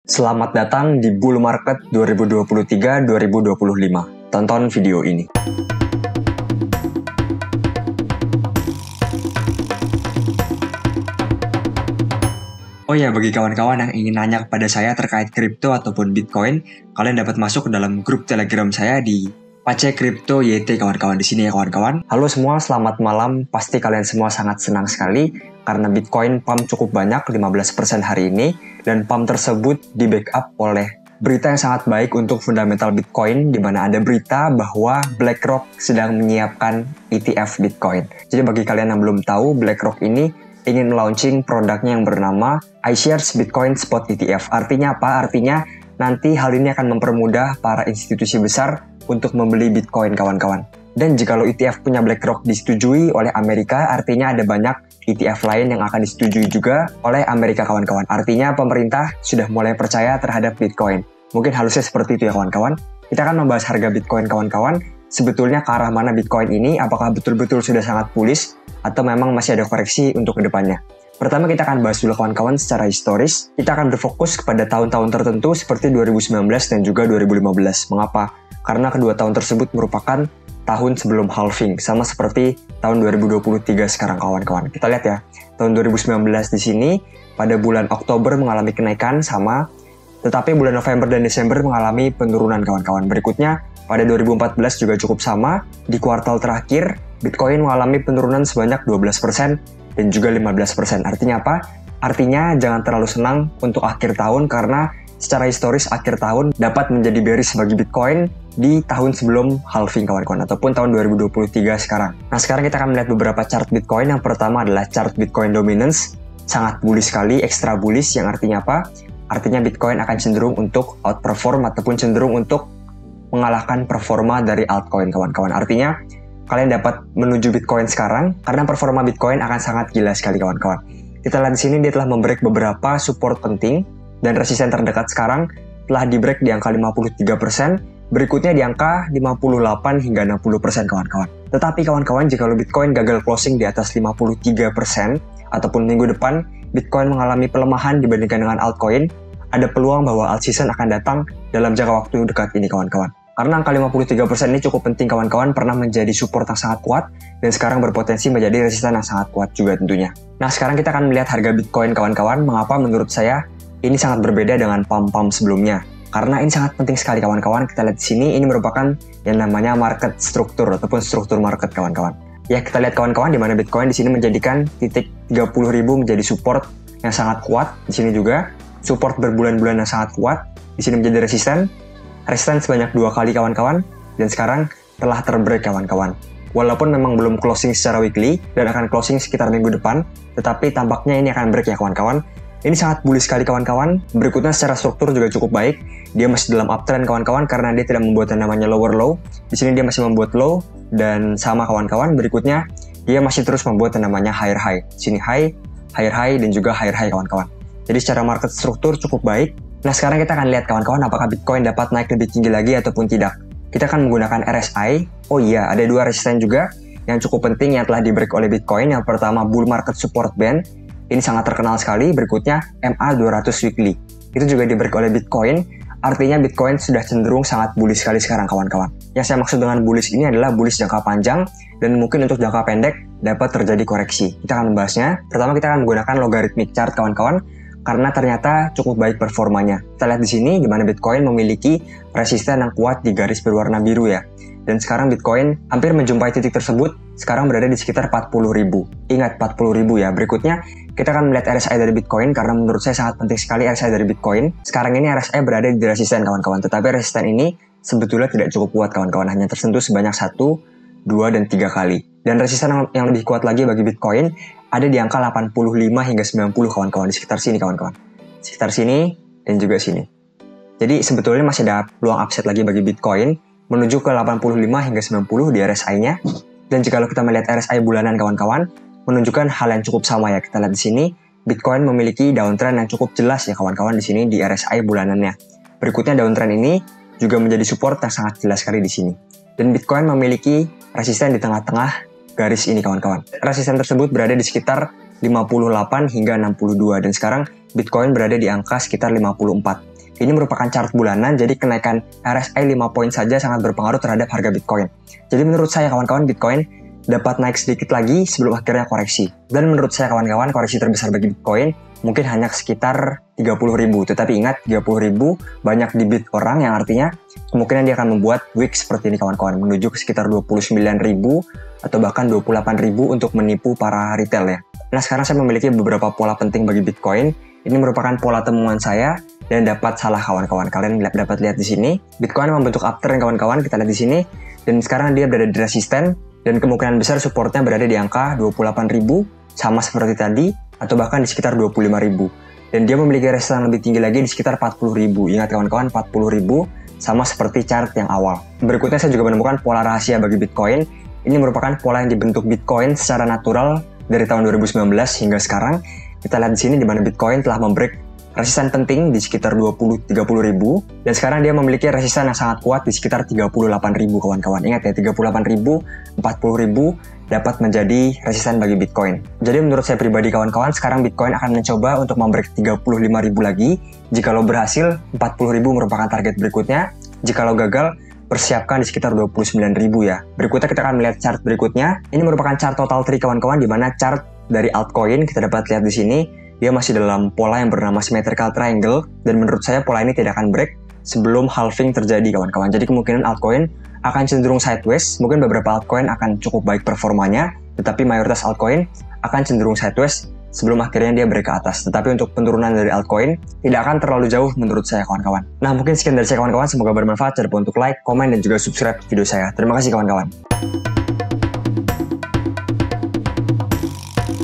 Selamat datang di Bull Market 2023-2025. Tonton video ini. Oh ya, bagi kawan-kawan yang ingin nanya kepada saya terkait kripto ataupun Bitcoin, kalian dapat masuk ke dalam grup Telegram saya di Pace Kripto YT kawan-kawan di sini ya kawan-kawan. Halo semua, selamat malam. Pasti kalian semua sangat senang sekali karena Bitcoin pump cukup banyak 15% hari ini dan pump tersebut di backup oleh berita yang sangat baik untuk fundamental Bitcoin, di mana ada berita bahwa BlackRock sedang menyiapkan ETF Bitcoin. Jadi bagi kalian yang belum tahu, BlackRock ini ingin melaunching produknya yang bernama iShares Bitcoin Spot ETF. Artinya apa? Artinya nanti hal ini akan mempermudah para institusi besar untuk membeli Bitcoin kawan-kawan. Dan jikalau ETF punya BlackRock disetujui oleh Amerika, artinya ada banyak ETF lain yang akan disetujui juga oleh Amerika kawan-kawan. Artinya pemerintah sudah mulai percaya terhadap Bitcoin. Mungkin harusnya seperti itu ya kawan-kawan. Kita akan membahas harga Bitcoin kawan-kawan. Sebetulnya ke arah mana Bitcoin ini, apakah betul-betul sudah sangat bullish atau memang masih ada koreksi untuk kedepannya. Pertama kita akan bahas dulu kawan-kawan secara historis. Kita akan berfokus kepada tahun-tahun tertentu seperti 2019 dan juga 2015. Mengapa? Karena kedua tahun tersebut merupakan tahun sebelum halving, sama seperti tahun 2023 sekarang kawan-kawan. Kita lihat ya, tahun 2019 di sini pada bulan Oktober mengalami kenaikan sama, tetapi bulan November dan Desember mengalami penurunan kawan-kawan. Berikutnya pada 2014 juga cukup sama, di kuartal terakhir Bitcoin mengalami penurunan sebanyak 12% dan juga 15%. Artinya apa? Artinya jangan terlalu senang untuk akhir tahun karena secara historis akhir tahun dapat menjadi bearish bagi Bitcoin di tahun sebelum halving kawan-kawan ataupun tahun 2023 sekarang. Nah sekarang kita akan melihat beberapa chart Bitcoin. Yang pertama adalah chart Bitcoin Dominance, sangat bullish sekali, extra bullish, yang artinya apa? Artinya Bitcoin akan cenderung untuk outperform ataupun cenderung untuk mengalahkan performa dari altcoin kawan-kawan. Artinya kalian dapat menuju Bitcoin sekarang karena performa Bitcoin akan sangat gila sekali kawan-kawan. Kita lihat di sini dia telah membreak beberapa support penting dan resisten terdekat sekarang telah di-break di angka 53%, berikutnya di angka 58 hingga 60% kawan-kawan. Tetapi kawan-kawan, jika Bitcoin gagal closing di atas 53% ataupun minggu depan Bitcoin mengalami pelemahan dibandingkan dengan altcoin, ada peluang bahwa alt season akan datang dalam jangka waktu dekat ini kawan-kawan. Karena angka 53% ini cukup penting kawan-kawan, pernah menjadi support yang sangat kuat dan sekarang berpotensi menjadi resisten yang sangat kuat juga tentunya. Nah sekarang kita akan melihat harga Bitcoin kawan-kawan. Mengapa menurut saya ini sangat berbeda dengan pump-pump sebelumnya? Karena ini sangat penting sekali kawan-kawan. Kita lihat di sini, ini merupakan yang namanya market struktur ataupun struktur market kawan-kawan. Ya kita lihat kawan-kawan di mana Bitcoin di sini menjadikan titik 30.000 menjadi support yang sangat kuat. Di sini juga support berbulan-bulan yang sangat kuat. Di sini menjadi resisten sebanyak 2 kali kawan-kawan, dan sekarang telah terbreak kawan-kawan. Walaupun memang belum closing secara weekly dan akan closing sekitar minggu depan, tetapi tampaknya ini akan break ya kawan-kawan. Ini sangat bullish sekali kawan-kawan. Berikutnya secara struktur juga cukup baik. Dia masih dalam uptrend kawan-kawan karena dia tidak membuat yang namanya lower low. Di sini dia masih membuat low dan sama kawan-kawan. Berikutnya dia masih terus membuat yang namanya higher high. Di sini high, higher high dan juga higher high kawan-kawan. Jadi secara market struktur cukup baik. Nah sekarang kita akan lihat kawan-kawan apakah Bitcoin dapat naik lebih tinggi lagi ataupun tidak. Kita akan menggunakan RSI. Oh iya, ada 2 resisten juga yang cukup penting yang telah di-break oleh Bitcoin. Yang pertama Bull Market Support Band. Ini sangat terkenal sekali. Berikutnya MA200 Weekly. Itu juga di-break oleh Bitcoin. Artinya Bitcoin sudah cenderung sangat bullish sekali sekarang kawan-kawan. Yang saya maksud dengan bullish ini adalah bullish jangka panjang dan mungkin untuk jangka pendek dapat terjadi koreksi. Kita akan membahasnya. Pertama kita akan menggunakan logarithmic chart kawan-kawan, karena ternyata cukup baik performanya. Kita lihat di sini di mana Bitcoin memiliki resisten yang kuat di garis berwarna biru ya. Dan sekarang Bitcoin hampir menjumpai titik tersebut, sekarang berada di sekitar 40.000. Ingat 40.000 ya. Berikutnya kita akan melihat RSI dari Bitcoin karena menurut saya sangat penting sekali RSI dari Bitcoin. Sekarang ini RSI berada di resisten kawan-kawan, tetapi resisten ini sebetulnya tidak cukup kuat kawan-kawan, hanya tersentuh sebanyak 1, 2, dan 3 kali. Dan resisten yang lebih kuat lagi bagi Bitcoin ada di angka 85 hingga 90 kawan-kawan, di sekitar sini kawan-kawan. Sekitar sini dan juga sini. Jadi sebetulnya masih ada peluang upside lagi bagi Bitcoin menuju ke 85 hingga 90 di RSI-nya. Dan jika kita melihat RSI bulanan kawan-kawan, menunjukkan hal yang cukup sama ya. Kita lihat di sini, Bitcoin memiliki downtrend yang cukup jelas ya kawan-kawan di sini di RSI bulanannya. Berikutnya downtrend ini juga menjadi support yang sangat jelas sekali di sini. Dan Bitcoin memiliki resisten di tengah-tengah garis ini kawan-kawan. Resisten tersebut berada di sekitar 58 hingga 62 dan sekarang Bitcoin berada di angka sekitar 54. Ini merupakan chart bulanan, jadi kenaikan RSI 5 poin saja sangat berpengaruh terhadap harga Bitcoin. Jadi menurut saya kawan-kawan, Bitcoin dapat naik sedikit lagi sebelum akhirnya koreksi. Dan menurut saya kawan-kawan, koreksi terbesar bagi Bitcoin mungkin hanya sekitar 30.000. Tetapi ingat, 30.000 banyak di bid orang, yang artinya kemungkinan dia akan membuat wick seperti ini kawan-kawan, menuju ke sekitar 29.000 atau bahkan 28.000 untuk menipu para retail ya. Nah, sekarang saya memiliki beberapa pola penting bagi Bitcoin. Ini merupakan pola temuan saya dan dapat salah kawan-kawan. Kalian dapat lihat di sini, Bitcoin membentuk uptrend kawan-kawan, kita lihat di sini. Dan sekarang dia berada di resisten dan kemungkinan besar supportnya berada di angka 28.000 sama seperti tadi, atau bahkan di sekitar 25.000. Dan dia memiliki resistensi lebih tinggi lagi di sekitar 40.000. Ingat kawan-kawan, 40.000 sama seperti chart yang awal. Berikutnya saya juga menemukan pola rahasia bagi Bitcoin. Ini merupakan pola yang dibentuk Bitcoin secara natural dari tahun 2019 hingga sekarang. Kita lihat di sini di mana Bitcoin telah membreak resisten penting di sekitar 20-30 ribu, dan sekarang dia memiliki resisten yang sangat kuat di sekitar 38.000 kawan-kawan. Ingat ya, 38.000, 40.000 dapat menjadi resisten bagi Bitcoin. Jadi menurut saya pribadi kawan-kawan, sekarang Bitcoin akan mencoba untuk membreak 35.000 lagi. Jikalau berhasil, 40.000 merupakan target berikutnya. Jikalau gagal, persiapkan di sekitar 29.000 ya. Berikutnya kita akan melihat chart berikutnya. Ini merupakan chart total tree kawan-kawan, di mana chart dari altcoin kita dapat lihat di sini. Dia masih dalam pola yang bernama symmetrical triangle, dan menurut saya pola ini tidak akan break sebelum halving terjadi kawan-kawan. Jadi kemungkinan altcoin akan cenderung sideways. Mungkin beberapa altcoin akan cukup baik performanya, tetapi mayoritas altcoin akan cenderung sideways sebelum akhirnya dia break ke atas. Tetapi untuk penurunan dari altcoin tidak akan terlalu jauh menurut saya kawan-kawan. Nah, mungkin sekian dari saya kawan-kawan, semoga bermanfaat. Jangan lupa untuk like, komen, dan juga subscribe video saya. Terima kasih kawan-kawan.